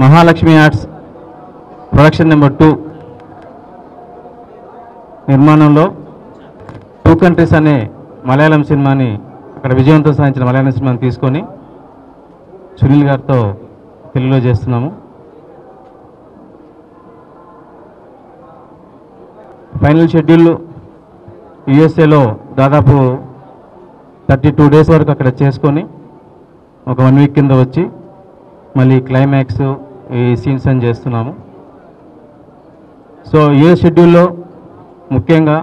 Mahalakshmi arts production number 2 నిర్మాణంలో 2 countries అనే మలయాళం సినిమాని అక్కడ విజయవంతం సాధించిన మలయాళం సినిమాని తీసుకొని సునీల్ గారితో తెలుగులో చేస్తున్నాము. ఫైనల్ షెడ్యూల్ యుఎస్ఏలో దాదాపు 32 డేస్ వరకు అక్కడ చేసుకొని ఒక 1 వీక్ కింద వచ్చి మళ్ళీ క్లైమాక్స్ ఈ సీన్స్ అని చేస్తున్నాము. సో యుఎస్ షెడ్యూల్లో ముఖ్యంగా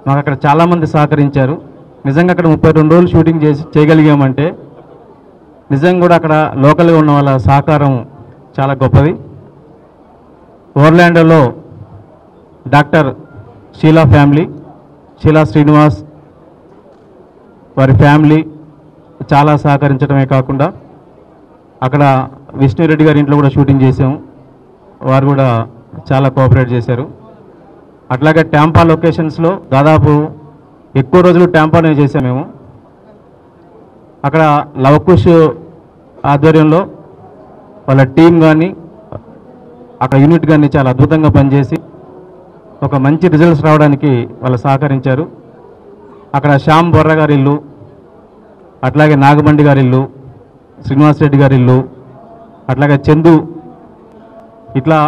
మాకు అక్కడ చాలామంది సహకరించారు. నిజంగా అక్కడ 32 రోజులు షూటింగ్ చేయగలిగామంటే నిజంగా కూడా అక్కడ లోకల్గా ఉన్న వాళ్ళ సహకారం చాలా గొప్పది. ఓర్లాండోలో డాక్టర్ షీలా ఫ్యామిలీ, షీలా శ్రీనివాస్ వారి ఫ్యామిలీ చాలా సహకరించడమే కాకుండా అక్కడ విష్ణురెడ్డి గారి ఇంట్లో కూడా షూటింగ్ చేసాము. వారు కూడా చాలా కోఆపరేట్ చేశారు. అట్లాగే ట్యాంపా లొకేషన్స్లో దాదాపు ఎక్కువ రోజులు ట్యాంపానే చేసాము మేము. అక్కడ లవకుష్ ఆధ్వర్యంలో వాళ్ళ టీం కానీ అక్కడ యూనిట్ కానీ చాలా అద్భుతంగా పనిచేసి ఒక మంచి రిజల్ట్స్ రావడానికి వాళ్ళు సహకరించారు. అక్కడ శ్యామ్ బొర్ర గారి ఇల్లు, అట్లాగే నాగబండి గారి ఇల్లు, శ్రీనివాస్ రెడ్డి గారి ఇల్లు, అట్లాగే చందు, ఇట్లా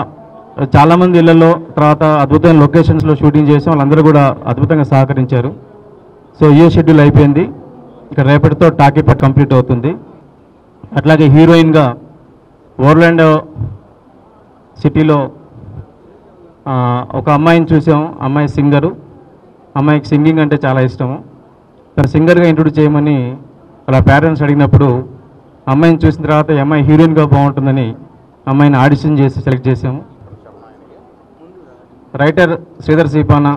చాలామంది ఇళ్లలో తర్వాత అద్భుతమైన లొకేషన్స్లో షూటింగ్ చేసాం. వాళ్ళందరూ కూడా అద్భుతంగా సహకరించారు. సో ఏ షెడ్యూల్ అయిపోయింది, ఇక రేపటితో టాకీపట్ కంప్లీట్ అవుతుంది. అట్లాగే హీరోయిన్గా ఓర్లాండో సిటీలో ఒక అమ్మాయిని చూసాం. అమ్మాయి సింగరు, అమ్మాయికి సింగింగ్ అంటే చాలా ఇష్టము. తను సింగర్గా ఇంట్రొడ్యూస్ చేయమని వాళ్ళ పేరెంట్స్ అడిగినప్పుడు అమ్మాయిని చూసిన తర్వాత ఈ అమ్మాయి హీరోయిన్గా బాగుంటుందని అమ్మాయిని ఆడిషన్ చేసి సెలెక్ట్ చేసాము. రైటర్ శ్రీధర్ సీపానా,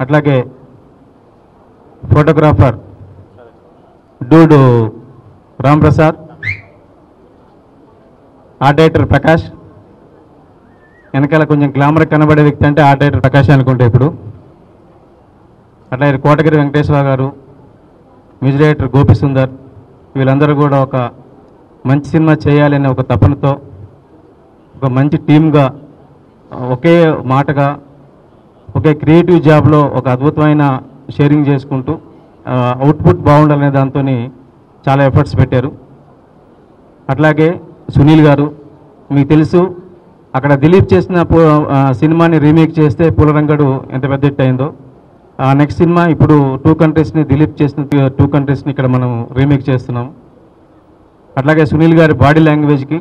అట్లాగే ఫోటోగ్రాఫర్ డూడు రామ్ ప్రసాద్, ఆర్ట్ డైరెక్టర్ ప్రకాష్, వెనకాల కొంచెం గ్లామర్ కనబడే వ్యక్తి అంటే ఆర్ట్ డైరెక్టర్ ప్రకాష్ అనుకుంటే ఇప్పుడు. అట్లాగే కోటగిరి వెంకటేశ్వర గారు, మ్యూజిక్ డైరెక్టర్ గోపి సుందర్, వీళ్ళందరూ కూడా ఒక మంచి సినిమా చేయాలనే ఒక తపనతో ఒక మంచి టీమ్గా ఒకే మాటగా ఒకే క్రియేటివ్ జాబ్లో ఒక అద్భుతమైన షేరింగ్ చేసుకుంటూ అవుట్పుట్ బాగుండాలనే దాంతో చాలా ఎఫర్ట్స్ పెట్టారు. అట్లాగే సునీల్ గారు, మీకు తెలుసు అక్కడ దిలీప్ చేసిన సినిమాని రీమేక్ చేస్తే పూలరంగడు ఎంత పెద్ద హిట్ అయిందో, ఆ నెక్స్ట్ సినిమా ఇప్పుడు 2 కంట్రీస్ని దిలీప్ చేసిన 2 కంట్రీస్ని ఇక్కడ మనం రీమేక్ చేస్తున్నాం. అట్లాగే సునీల్ గారి బాడీ లాంగ్వేజ్కి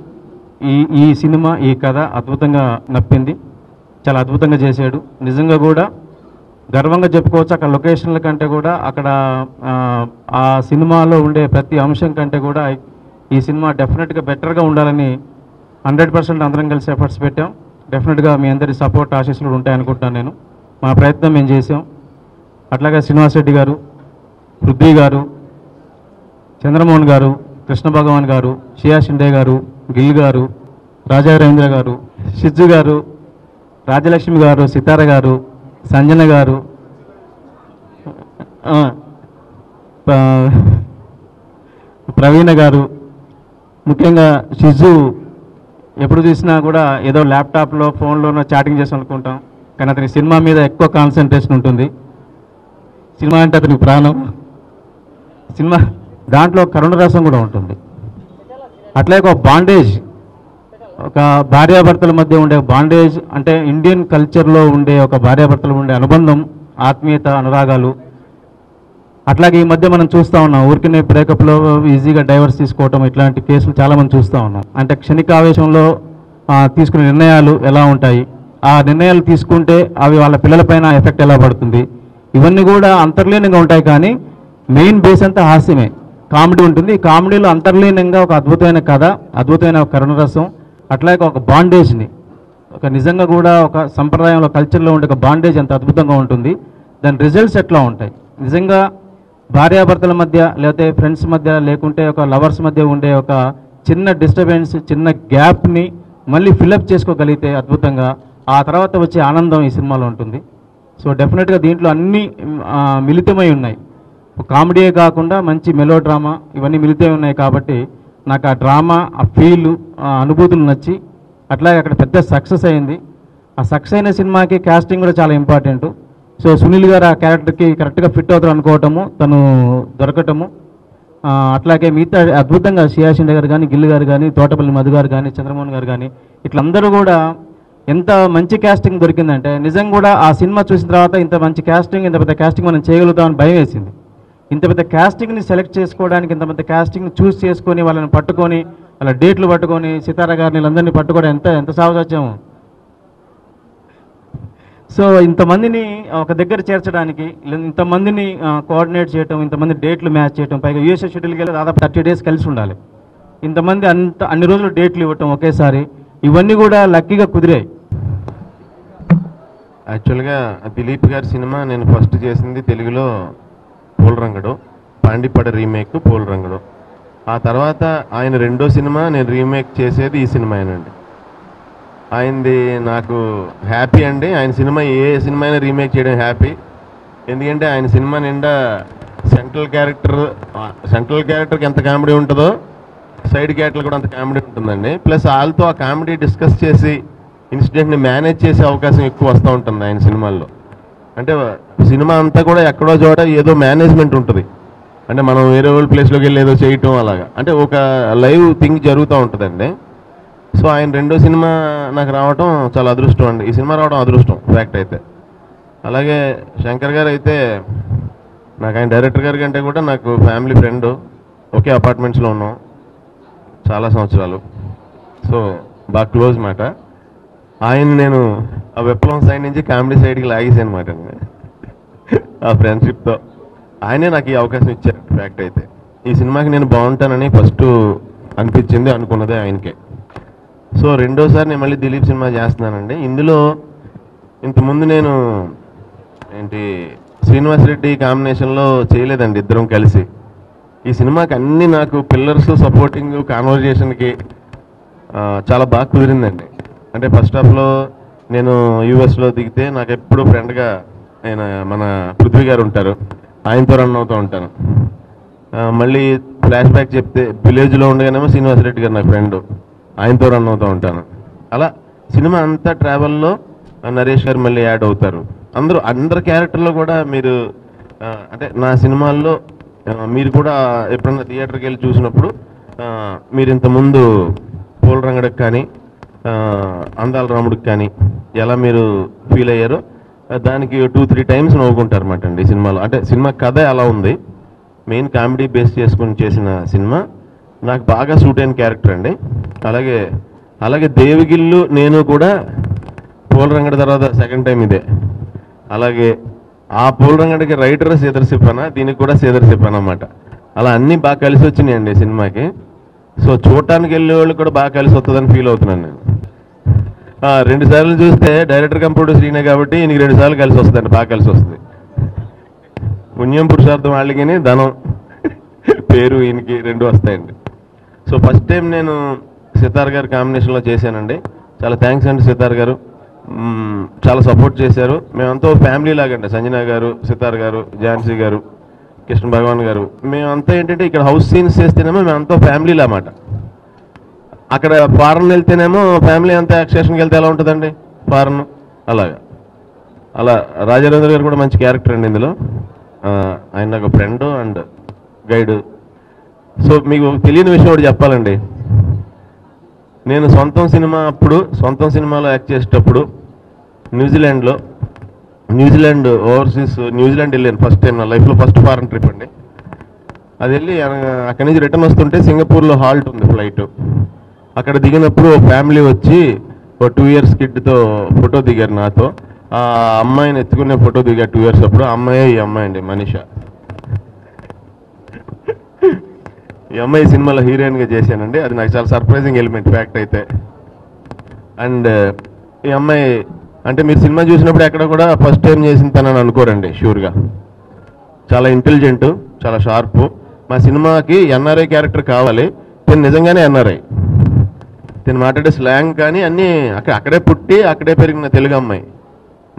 ఈ సినిమా ఈ కథ అద్భుతంగా నప్పింది. చాలా అద్భుతంగా చేశాడు. నిజంగా కూడా గర్వంగా చెప్పుకోవచ్చు. అక్కడ లొకేషన్ల కంటే కూడా అక్కడ ఆ సినిమాలో ఉండే ప్రతి అంశం కంటే కూడా ఈ సినిమా డెఫినెట్గా బెటర్గా ఉండాలని 100% అందరం కలిసి ఎఫర్ట్స్ పెట్టాం. డెఫినెట్గా మీ అందరి సపోర్ట్ ఆశీస్సులు ఉంటాయనుకుంటున్నాను. నేను మా ప్రయత్నం మేము చేసాం. అట్లాగే శ్రీనివాస్ రెడ్డి గారు, పృథ్వీ గారు, చంద్రమోహన్ గారు, కృష్ణ భగవాన్ గారు, షియా షిండే గారు, గిల్ గారు, రాజా రవీంద్ర గారు, షిజ్జు గారు, రాజలక్ష్మి గారు, సితార గారు, సంజన గారు, ప్రవీణ గారు, ముఖ్యంగా షిజ్జు ఎప్పుడు చూసినా కూడా ఏదో ల్యాప్టాప్లో ఫోన్లోనో చాటింగ్ చేసి అనుకుంటాం, కానీ అతని సినిమా మీద ఎక్కువ కాన్సన్ట్రేషన్ ఉంటుంది. సినిమా అంటే అతనికి ప్రాణం. సినిమా దాంట్లో కరుణ రసం కూడా ఉంటుంది. అట్లాగే ఒక బాండేజ్, ఒక భార్యాభర్తల మధ్య ఉండే బాండేజ్ అంటే ఇండియన్ కల్చర్లో ఉండే ఒక భార్యాభర్తలు ఉండే అనుబంధం, ఆత్మీయత, అనురాగాలు. అట్లాగే ఈ మధ్య మనం చూస్తూ ఉన్నాం, ఊరికనే బ్రేకప్లో ఈజీగా డైవర్స్ తీసుకోవటం, ఇట్లాంటి కేసులు చాలామంది చూస్తూ ఉన్నాం. అంటే క్షణికావేశంలో తీసుకునే నిర్ణయాలు ఎలా ఉంటాయి, ఆ నిర్ణయాలు తీసుకుంటే అవి వాళ్ళ పిల్లలపైన ఎఫెక్ట్ ఎలా పడుతుంది, ఇవన్నీ కూడా అంతర్లీనంగా ఉంటాయి. కానీ మెయిన్ బేస్ అంతా హాస్యమే, కామెడీ ఉంటుంది. ఈ కామెడీలో అంతర్లీనంగా ఒక అద్భుతమైన కథ, అద్భుతమైన కరుణరసం, అట్లాగే ఒక బాండేజ్ని, ఒక నిజంగా కూడా ఒక సంప్రదాయంలో కల్చర్లో ఉండే ఒక బాండేజ్ ఎంత అద్భుతంగా ఉంటుంది, దాని రిజల్ట్స్ ఎట్లా ఉంటాయి. నిజంగా భార్యాభర్తల మధ్య లేకపోతే ఫ్రెండ్స్ మధ్య లేకుంటే ఒక లవర్స్ మధ్య ఉండే ఒక చిన్న డిస్టర్బెన్స్, చిన్న గ్యాప్ని మళ్ళీ ఫిల్అప్ చేసుకోగలిగితే అద్భుతంగా ఆ తర్వాత వచ్చే ఆనందం ఈ సినిమాలో ఉంటుంది. సో డెఫినెట్గా దీంట్లో అన్నీ మిళితమై ఉన్నాయి. కామెడీయే కాకుండా మంచి మెలో డ్రామా ఇవన్నీ మిళితమై ఉన్నాయి. కాబట్టి నాకు ఆ డ్రామా, ఆ ఫీల్, ఆ అనుభూతులు నచ్చి అట్లాగే అక్కడ పెద్ద సక్సెస్ అయింది. ఆ సక్సెస్ అయిన సినిమాకి కాస్టింగ్ కూడా చాలా ఇంపార్టెంట్. సో సునీల్ గారు ఆ క్యారెక్టర్కి కరెక్ట్గా ఫిట్ అవుతారు అనుకోవటము, తను దొరకటము, అట్లాగే మిగతా అద్భుతంగా షియా షిండే గారు కానీ, గిల్ గారు కానీ, తోటపల్లి మధు గారు కానీ, చంద్రమోహన్ గారు కానీ, ఇట్లందరూ కూడా ఎంత మంచి క్యాస్టింగ్ దొరికిందంటే నిజంగా కూడా ఆ సినిమా చూసిన తర్వాత ఇంత మంచి క్యాస్టింగ్, ఇంత పెద్ద క్యాస్టింగ్ మనం చేయగలుగుతామని భయం వేసింది. ఇంత పెద్ద క్యాస్టింగ్ని సెలెక్ట్ చేసుకోవడానికి, ఇంత పెద్ద క్యాస్టింగ్ని చూస్ చేసుకొని వాళ్ళని పట్టుకొని వాళ్ళ డేట్లు పట్టుకొని సితార గారిని వీళ్ళందరినీ పట్టుకోవడం ఎంత సావసత్యము. సో ఇంతమందిని ఒక దగ్గర చేర్చడానికి, ఇంతమందిని కోఆర్డినేట్ చేయటం, ఇంతమంది డేట్లు మ్యాచ్ చేయటం, పైగా యూఎస్ఏ షెడ్యూల్కి వెళ్ళి దాదాపు 30 days కలిసి ఉండాలి. ఇంతమంది అన్ని రోజులు డేట్లు ఇవ్వటం ఒకేసారి, ఇవన్నీ కూడా లక్కీగా కుదిరాయి. యాక్చువల్గా దిలీప్ గారి సినిమా నేను ఫస్ట్ చేసింది తెలుగులో పూలరంగడు, పాండిపడ రీమేక్ పూలరంగడు. ఆ తర్వాత ఆయన రెండో సినిమా నేను రీమేక్ చేసేది ఈ సినిమానండి. ఆయనది నాకు హ్యాపీ అండి. ఆయన సినిమా ఏ సినిమా అయినా రీమేక్ చేయడం హ్యాపీ. ఎందుకంటే ఆయన సినిమా నిండా సెంట్రల్ క్యారెక్టర్కి ఎంత కామెడీ ఉంటుందో సైడ్ క్యారెక్టర్లు కూడా అంత కామెడీ ఉంటుందండి. ప్లస్ వాళ్ళతో ఆ కామెడీ డిస్కస్ చేసి ఇన్సిడెంట్ని మేనేజ్ చేసే అవకాశం ఎక్కువ వస్తూ ఉంటుంది ఆయన సినిమాల్లో. అంటే సినిమా అంతా కూడా ఎక్కడో చోట ఏదో మేనేజ్మెంట్ ఉంటుంది. అంటే మనం వేరే వాళ్ళ ప్లేస్లోకి వెళ్ళి ఏదో చేయటం అలాగా, అంటే ఒక లైవ్ థింగ్ జరుగుతూ ఉంటుందండి. సో ఆయన రెండో సినిమా నాకు రావటం చాలా అదృష్టం అండి. ఈ సినిమా రావడం అదృష్టం ఫ్యాక్ట్ అయితే. అలాగే శంకర్ గారు అయితే నాకు ఆయన డైరెక్టర్ గారి కంటే కూడా నాకు ఫ్యామిలీ ఫ్రెండ్, ఒకే అపార్ట్మెంట్స్లో ఉన్నాం చాలా సంవత్సరాలు. సో బాగా క్లోజ్ మాట. ఆయన నేను ఆ విప్లవం సైడ్ నుంచి కామెడీ సైడ్కి లాగేసాను అనమాట అండి. ఆ ఫ్రెండ్షిప్తో ఆయనే నాకు ఈ అవకాశం ఇచ్చారు ఫ్యాక్ట్ అయితే. ఈ సినిమాకి నేను బాగుంటానని ఫస్ట్ అనిపించింది, అనుకున్నదే ఆయనకే. సో రెండోసారి నేను మళ్ళీ దిలీప్ సినిమా చేస్తున్నానండి. ఇందులో ఇంతకుముందు నేను శ్రీనివాస్ రెడ్డి కాంబినేషన్లో చేయలేదండి ఇద్దరం కలిసి. ఈ సినిమాకి అన్నీ నాకు పిల్లర్స్, సపోర్టింగ్, కాన్వర్జేషన్కి చాలా బాగా కుదిరిందండి. అంటే ఫస్ట్ హాఫ్లో నేను యూఎస్లో దిగితే నాకు ఎప్పుడు ఫ్రెండ్గా మన పృథ్వీ గారు ఉంటారు, ఆయనతో రన్ అవుతూ ఉంటాను. మళ్ళీ ఫ్లాష్ బ్యాక్ చెప్తే విలేజ్లో ఉండగానేమో శ్రీనివాస్ రెడ్డి గారు నా ఫ్రెండ్, ఆయనతో రన్ అవుతూ ఉంటాను. అలా సినిమా అంతా ట్రావెల్లో నరేష్ గారు మళ్ళీ యాడ్ అవుతారు. అందరు క్యారెక్టర్లో కూడా మీరు అంటే నా సినిమాల్లో మీరు కూడా ఎప్పుడన్నా థియేటర్కి వెళ్ళి చూసినప్పుడు మీరు ఇంతకుముందు పూలరంగడికి కానీ అందాల రాముడికి కానీ ఎలా మీరు ఫీల్ అయ్యారో దానికి 2-3 times నవ్వుకుంటారు అన్నమాట అండి ఈ సినిమాలో. అంటే సినిమా కథ ఎలా ఉంది, మెయిన్ కామెడీ బేస్ చేసుకుని చేసిన సినిమా, నాకు బాగా సూట్ అయిన క్యారెక్టర్ అండి. అలాగే దేవిగిల్లు నేను కూడా పూలరంగడి తర్వాత సెకండ్ టైం ఇదే. అలాగే ఆ పూలరంగడికి రైటర్ శ్రీధర్ సిప్పానా, దీనికి కూడా శ్రీధర్ సిప్పానా అన్నమాట. అలా అన్నీ బాగా కలిసి వచ్చినాయండి సినిమాకి. సో చూడటానికి వెళ్ళే వాళ్ళు కూడా బాగా కలిసి వస్తుందని ఫీల్ అవుతున్నాను నేను. 2 సార్లు చూస్తే డైరెక్టర్ కమ్ ప్రొడ్యూసర్ ఈయనే కాబట్టి ఈయనకి 2 సార్లు కలిసి వస్తుందండి, బాగా కలిసి వస్తుంది. పుణ్యం పురుషార్థం వాళ్ళకి ధనం పేరు ఈయనకి 2 వస్తాయండి. సో ఫస్ట్ టైం నేను సితార్ గారి కాంబినేషన్లో చేశానండి. చాలా థ్యాంక్స్ అండి సితార్ గారు, చాలా సపోర్ట్ చేశారు. మేమంతా ఫ్యామిలీ లాగండి, సంజన గారు, సితార్ గారు, ఝాన్సీ గారు, కృష్ణ భగవాన్ గారు. మేమంతా ఏంటంటే ఇక్కడ హౌస్ సీన్స్ చేస్తేనేమో మేమంతా ఫ్యామిలీలా అన్నమాట. అక్కడ ఫారెన్ వెళ్తేనేమో ఫ్యామిలీ అంతా స్టేషన్కి వెళ్తే ఎలా ఉంటుందండి ఫారెన్, అలాగా. అలా రాజారేంద్ర గారు కూడా మంచి క్యారెక్టర్ అండి ఇందులో. ఆయన నాకు ఫ్రెండ్ అండ్ గైడ్. సో మీకు తెలియని విషయం ఒకటి చెప్పాలండి. నేను సొంతం సినిమాలో యాక్ట్ చేసేటప్పుడు న్యూజిలాండ్ ఓవర్సీస్ న్యూజిలాండ్ వెళ్ళాను ఫస్ట్ టైం నా లైఫ్లో, ఫస్ట్ ఫారెన్ ట్రిప్ అండి. అది వెళ్ళి అక్కడి నుంచి రిటర్న్ వస్తుంటే సింగపూర్లో హాల్ట్ ఉంది ఫ్లైట్. అక్కడ దిగినప్పుడు ఫ్యామిలీ వచ్చి 2 years కిడ్తో ఫోటో దిగారు నాతో. ఆ అమ్మాయిని ఎత్తుకునే ఫోటో దిగారు 2 years అప్పుడు. ఈ అమ్మాయి అండి మనీషా. ఈ అమ్మాయి సినిమాలో హీరోయిన్గా చేశానండి. అది నాకు చాలా సర్ప్రైజింగ్ ఎలిమెంట్ ఫ్యాక్ట్ అయితే. అండ్ ఈ అమ్మాయి అంటే మీరు సినిమా చూసినప్పుడు ఎక్కడ కూడా ఫస్ట్ టైం చేసిన తనని అనుకోరండి, షూర్గా. చాలా ఇంటెలిజెంట్, చాలా షార్పు. మా సినిమాకి ఎన్ఆర్ఐ క్యారెక్టర్ కావాలి. తను నిజంగానే ఎన్ఆర్ఐ. తను మాట్లాడే స్లాంగ్ కానీ అన్నీ అక్కడే పుట్టి అక్కడే పెరిగిన తెలుగు అమ్మాయి.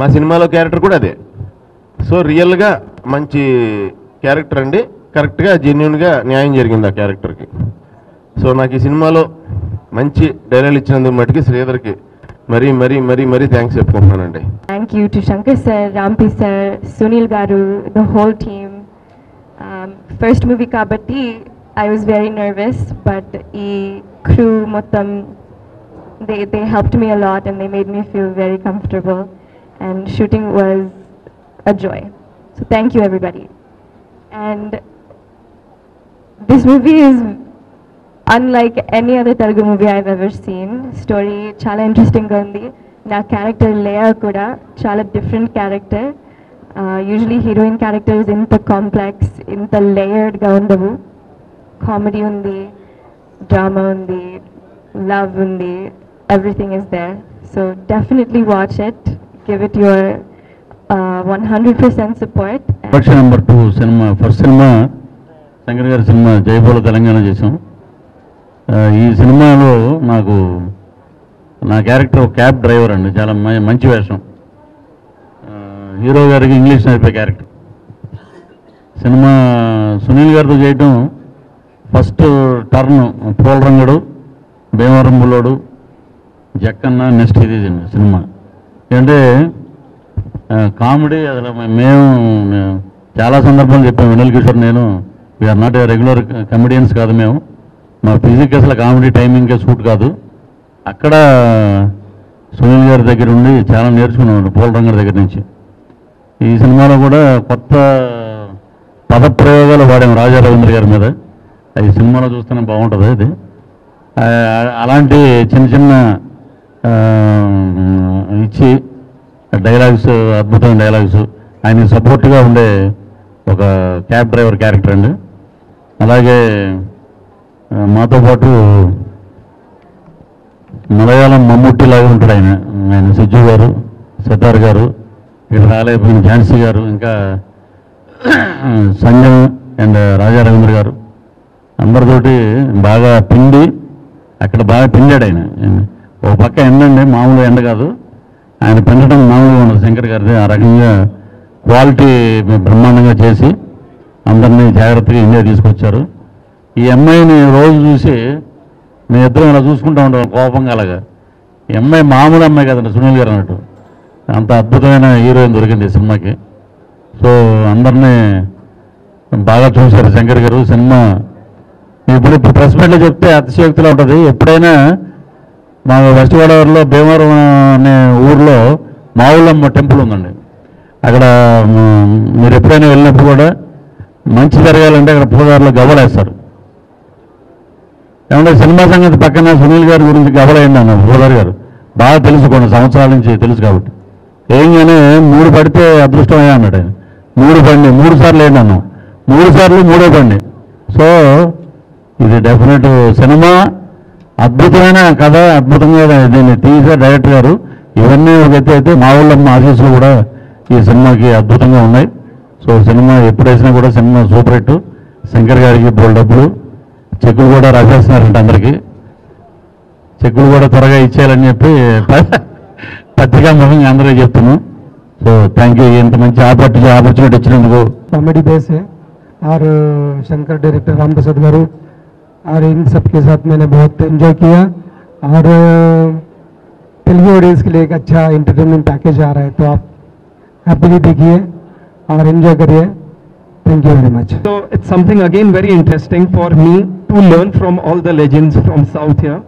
మా సినిమాలో క్యారెక్టర్ కూడా అదే. సో రియల్గా మంచి క్యారెక్టర్ అండి. కరెక్ట్గా జెన్యున్గా న్యాయం జరిగింది ఆ క్యారెక్టర్కి. సో నాకు ఈ సినిమాలో మంచి డైలాగ్ ఇచ్చినందుకు మటుకి శ్రీధర్కి మరీ థ్యాంక్స్ చెప్పుకుంటున్నానండి. Thank you to Shankar sir, Rampi sir, Sunil గారు, the whole team. First movie కాబట్టి I was very nervous, but the crew మొత్తం they helped me a lot and they made me feel very comfortable, and shooting was a joy. So thank you everybody. And this movie is unlike any other Telugu movie I've ever seen. Story chala interesting ga undi. Na character Leia kuda chala different character. Usually heroine characters inta complex, inta layered ga undavu. Comedy undi, drama undi, love undi, everything is there. So definitely watch it, give it your 100% support. Production number 2 cinema, first cinema Shankar గారి cinema జైబోలో తెలంగాణ చేసాం. ఈ సినిమాలో నాకు నా character cab driver అండి, చాలా మంచి వేషం. హీరో గారికి ఇంగ్లీష్ నేర్పే క్యారెక్టర్. సినిమా సునీల్ గారితో చేయటం first turn. Poolarangadu, Bhimavaram Bullodu, Jakkanna, next ఇది సినిమా. ఏంటంటే కామెడీ అసలు మేము చాలా సందర్భాలు చెప్పాము. వినల్ కిషోర్ నేను we're not a regular comedians కాదు మేము. మా ఫిజిక్ అసలు కామెడీ టైమింగ్కే సూట్ కాదు. అక్కడ సునీల్ గారి దగ్గర ఉండి చాలా నేర్చుకున్నాను, పోలరంగడి దగ్గర నుంచి. ఈ సినిమాలో కూడా కొత్త పదప్రయోగాలు వాడాము రాజా రవీంద్ర గారి మీద. ఈ సినిమాలో చూస్తేనే బాగుంటుంది. అది అలాంటి చిన్న ఇచ్చి డైలాగ్స్, అద్భుతమైన డైలాగ్స్, ఆయనకి సపోర్ట్గా ఉండే ఒక క్యాబ్ డ్రైవర్ క్యారెక్టర్ అండి. అలాగే మాతో పాటు మలయాళం మమ్ముట్టి లాగా ఉంటాడు ఆయన సిజ్జు గారు, సితార్ గారు, ఇక్కడ రాలేకపోయిన ఝాన్సీ గారు, ఇంకా సంజయ్ అండ్ రాజా రవీంద్ర గారు అందరితోటి బాగా పిండి అక్కడ బాగా పిండాడు ఆయన. ఒక పక్క ఎండండి, మామూలు ఎండ కాదు. ఆయన పెంచడం మామూలుగా ఉండదు శంకర్ గారిది. ఆ రకంగా క్వాలిటీ బ్రహ్మాండంగా చేసి అందరినీ జాగ్రత్తగా ఇండియా తీసుకొచ్చారు. ఈ అమ్మాయిని రోజు చూసి మేము ఇద్దరం ఇలా చూసుకుంటూ ఉంటాం కోపంగా. అలాగా ఈ అమ్మాయి మామూలు అమ్మాయి కదండి, సునీల్ గారు అన్నట్టు. అంత అద్భుతమైన హీరోయిన్ దొరికింది ఈ సినిమాకి. సో అందరినీ బాగా చూశారు శంకర్ గారు. సినిమా ఇప్పుడు ప్రెస్ మీట్లో చెప్తే అతిశయోక్తిలో ఉంటుంది. ఎప్పుడైనా మా వెస్ట్ గోదావరిలో భీమవరం అనే ఊర్లో మావులమ్మ టెంపుల్ ఉందండి. అక్కడ మీరు ఎప్పుడైనా వెళ్ళినప్పుడు కూడా మంచి జరగాలంటే అక్కడ పూజారులో గవ్వలేస్తారు. ఏమంటే సినిమా సంగతి పక్కన సునీల్ గారి గురించి గవ్వలేయండి అన్నారు పూజారి గారు. బాగా తెలుసు, కొన్ని సంవత్సరాల నుంచి తెలుసు కాబట్టి. ఏంగానే 3 పడితే అదృష్టమయ్యా అన్నాడు ఆయన. 3 పండి 3 సార్లు ఏంటి అన్నాం. 3 సార్లు 3 పండి. సో ఇది డెఫినెట్ సినిమా, అద్భుతమైన కథ, అద్భుతంగా దీన్ని తీసే డైరెక్టర్ గారు. ఇవన్నీ ఒక ఎత్తు అయితే మా ఊళ్ళమ్మ ఆశీస్సులు కూడా ఈ సినిమాకి అద్భుతంగా ఉన్నాయి. సో సినిమా ఎప్పుడేసినా కూడా సినిమా సూపర్ హిట్. శంకర్ గారికి బోల్ డబ్బులు, చెక్కులు కూడా రాసేస్తున్నారంట అందరికీ. చెక్కులు కూడా త్వరగా ఇచ్చేయాలని చెప్పి పత్రికా ముఖంగా అందరూ చెప్తున్నాం. సో థ్యాంక్ యూ, ఇంత మంచి ఆపర్చునిటీ ఇచ్చినందుకు. कॉमेडी बेस है और शंकर डायरेक्टर राम प्रसाद गारू और इन सब के साथ मैंने बहुत एंजॉय किया और तेलुगु ऑडियंस के लिए एक अच्छा एंटरटेनमेंट पैकेज आ रहा है, तो आप हैप्पीली देखिए और एंजॉय करिए. Thank you very much. So it's something again very interesting for me to learn from all the legends from South here,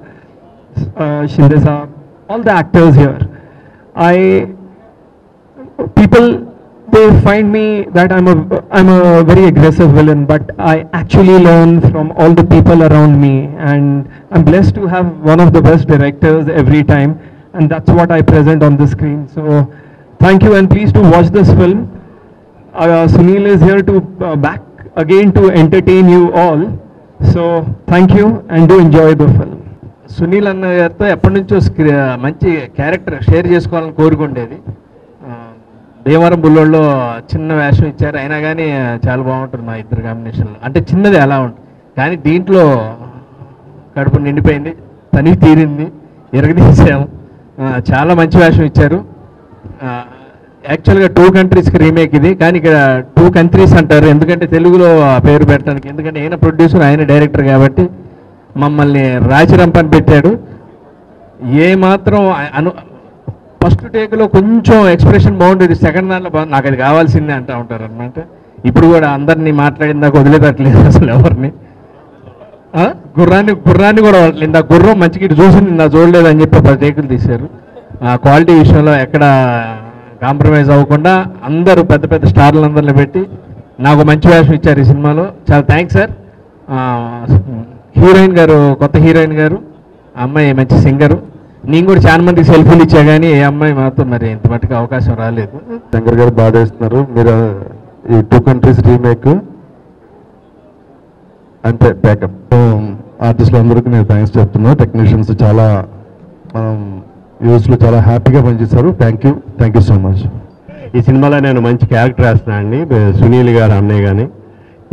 Shinde Saab, all the actors here. People, they find me that I'm a very aggressive villain, but I actually learn from all the people around me, and I'm blessed to have one of the best directors every time, and that's what I present on the screen. So thank you, and please do watch this film. Sunil is here to back again to entertain you all. So thank you and do enjoy the film. Sunil అన్న గారితో ఎప్పటి నుంచో మంచి character share చేసుకోవాలని కోరుకుండేది. భీమవరం బుల్లోళ్ళలో చిన్న వేషం ఇచ్చారు, అయినా కానీ చాలా బాగుంటుంది మా ఇద్దరు కాంబినేషన్లో. అంటే చిన్నది ఎలా ఉంటుంది, కానీ దీంట్లో కడుపు నిండిపోయింది, తనివి తీరింది, ఎరగదీసాము. చాలా మంచి వేషం ఇచ్చారు. యాక్చువల్గా 2 కంట్రీస్కి రీమేక్ ఇది, కానీ ఇక్కడ 2 కంట్రీస్ అంటారు, ఎందుకంటే తెలుగులో ఆ పేరు పెట్టడానికి. ఎందుకంటే ఆయన ప్రొడ్యూసర్, ఆయన డైరెక్టర్ కాబట్టి మమ్మల్ని రాచిరంపని పెట్టాడు. ఏమాత్రం ఫస్ట్ టేక్లో కొంచెం ఎక్స్ప్రెషన్ బాగుండేది, సెకండ్ దాంట్లో నాకు అది కావాల్సిందే అంటూ ఉంటారు అనమాట. ఇప్పుడు కూడా అందరినీ మాట్లాడిన దాకా వదిలేదట్లేదు అసలు ఎవరిని. గుర్రాన్ని కూడా వదలలేదు. ఆ గుర్రం మంచిగా ఇటు చూసింది, నా చూడలేదు అని చెప్పి 10 టేకులు తీశారు. క్వాలిటీ విషయంలో ఎక్కడ కాంప్రమైజ్ అవ్వకుండా అందరూ పెద్ద పెద్ద స్టార్లందరిని పెట్టి నాకు మంచి వేషం ఇచ్చారు ఈ సినిమాలో. చాలా థ్యాంక్స్ సార్. హీరోయిన్ గారు, కొత్త హీరోయిన్ గారు, ఆ అమ్మాయి మంచి సింగరు. నేను కూడా చాలా మందికి సెల్ఫీలు ఇచ్చా, కానీ ఏ అమ్మాయి మాత్రం మరి ఇంత మట్టుకు అవకాశం రాలేదు. శంకర్ గారు బాగా చేస్తున్నారు. మీరు ఈ 2 కంట్రీస్ రీమేక్ అంటే ప్యాకప్ ఆర్టిస్టులు అందరికీ నేను థ్యాంక్స్ చెప్తున్నాను. టెక్నీషియన్స్ చాలా మనం యూస్లో చాలా హ్యాపీగా పనిచేశారు. Thank you so much. ఈ సినిమాలో నేను మంచి క్యారెక్టర్ వేస్తున్నాను అండి. సునీల్ గారు అన్నయ్య కానీ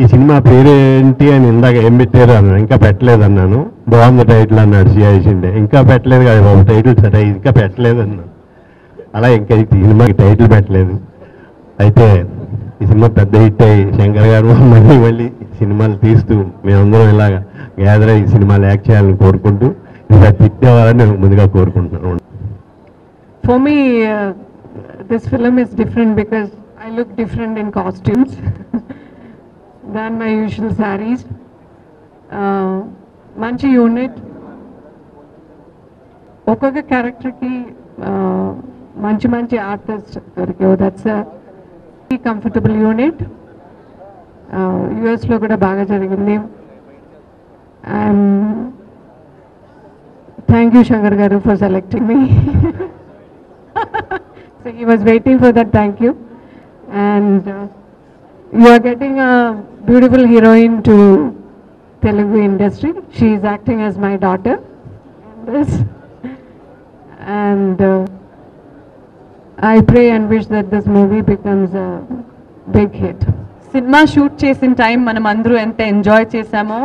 ఈ సినిమా పేరేంటి అని ఇందాక ఏం పెట్టారు అన్నాను, ఇంకా పెట్టలేదు అన్నాను. బాగుంది టైటిల్ అన్నాడు సిఐ షిండే. ఇంకా పెట్టలేదు కదా బాబు టైటిల్, సరే ఇంకా పెట్టలేదు అన్నాను. అలా ఇంకా ఈ సినిమాకి టైటిల్ పెట్టలేదు. అయితే ఈ సినిమా పెద్ద హిట్ అయ్యి శంకర్ గారు మళ్ళీ సినిమాలు తీస్తూ మేమందరం ఇలాగా గ్యాదర్ అయ్యి సినిమాలు యాక్ట్ చేయాలని కోరుకుంటూ ఇలా హిట్ అవ్వాలని నేను ముందుగా కోరుకుంటున్నాను. For me, this film is different because I look different in costumes than my usual sarees. Manchi unit, ఒక్కొక్క క్యారెక్టర్కి మంచి ఆర్టిస్ట్ దొరికావు. That's comfortable unit. యుఎస్లో కూడా బాగా జరిగింది. థ్యాంక్ యూ శంకర్ గారు for selecting me. So he was waiting for that, thank you. And you are getting a beautiful heroine to Telugu industry. She is acting as my daughter in this. And I pray and wish that this movie becomes a big hit. సినిమా shoot చేసిన time మనం అందరూ ఎంత enjoy చేసామో.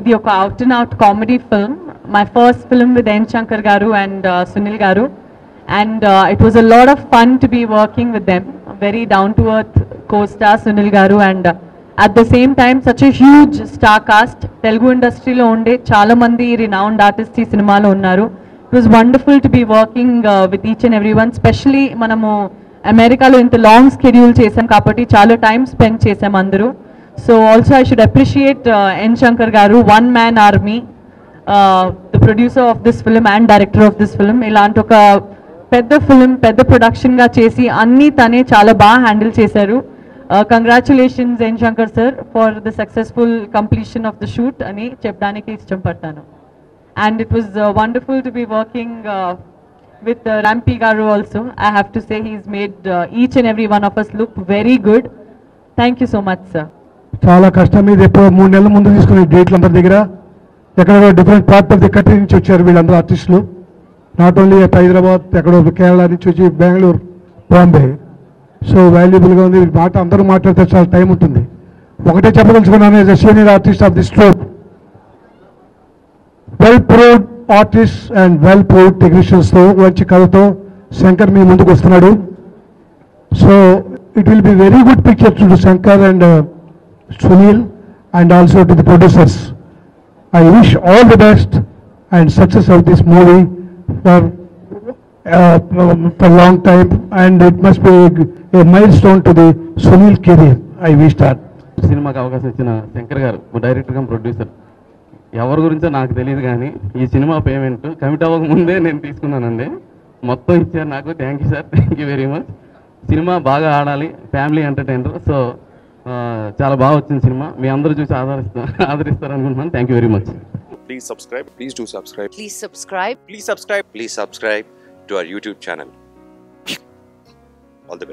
ఇది ఒక out and out comedy film. My first film with N Shankar గారు and Sunil గారు. And it was a lot of fun to be working with them. A very down-to-earth co-star Sunil Garu, and at the same time such a huge star cast. Telugu industry lo unde chaala mandi renowned artists ee cinema lo unnaru. It was wonderful to be working with each and everyone, especially manamu America lo inta long schedule chesam kabatti chaala time spend chesam andaru. So also I should appreciate N Shankar Garu, one man army, the producer of this film and director of this film. Ilanti oka పెద్ద film, పెద్ద ప్రొడక్షన్గా చేసి అన్నీ తనే చాలా బాగా handle చేశారు. Congratulations N Shankar sir for the successful completion of the shoot అని చెప్పడానికి ఇష్టపడతాను. And it was wonderful to be working with Rampi గారు also. I have to say he's made each and every one of us look very good. Thank you so much sir. చాలా కష్టం మీద ఎప్పుడో 3 నెలల ముందు తీసుకునే డేట్లు అందరి దగ్గర. ఎక్కడ different part of the country నుంచి వచ్చారు వీళ్ళందరూ ఆర్టిస్టులు. నాట్ ఓన్లీ అట్ హైదరాబాద్, ఎక్కడో కేరళ నుంచి వచ్చి బెంగళూరు, బాంబే. సో వాల్యుబుల్గా ఉంది. మాట అందరూ మాట్లాడితే చాలా టైం ఉంటుంది. ఒకటే చెప్పదలుచుకున్నాను, as a senior artist of this troupe, well proved artist and well proved టెక్నీషియన్స్తో మంచి కథతో శంకర్ మీ ముందుకు వస్తున్నాడు. So it will be very good picture to Shankar and Sunil and also to the producers. I wish all the best and success of this movie for long time, and it must be a milestone to the Sunil career. I wish that. సినిమాకి అవకాశం ఇచ్చిన శంకర్ గారు, director come producer, ఎవరి గురించో నాకు తెలియదు కానీ ఈ సినిమా పేమెంట్ కమిట్ అవ్వక ముందే నేను తీసుకున్నానండి. మొత్తం ఇచ్చారు నాకు. Thank you sir, thank you very much. Cinema బాగా ఆడాలి, ఫ్యామిలీ ఎంటర్టైనర్. సో చాలా బాగా వచ్చింది సినిమా. మీ అందరూ చూసి ఆదరిస్తారు అనుకుంటున్నాను. Thank you very much. Please subscribe. Please do subscribe. Please subscribe. Please subscribe. Please subscribe to our YouTube channel. All the best.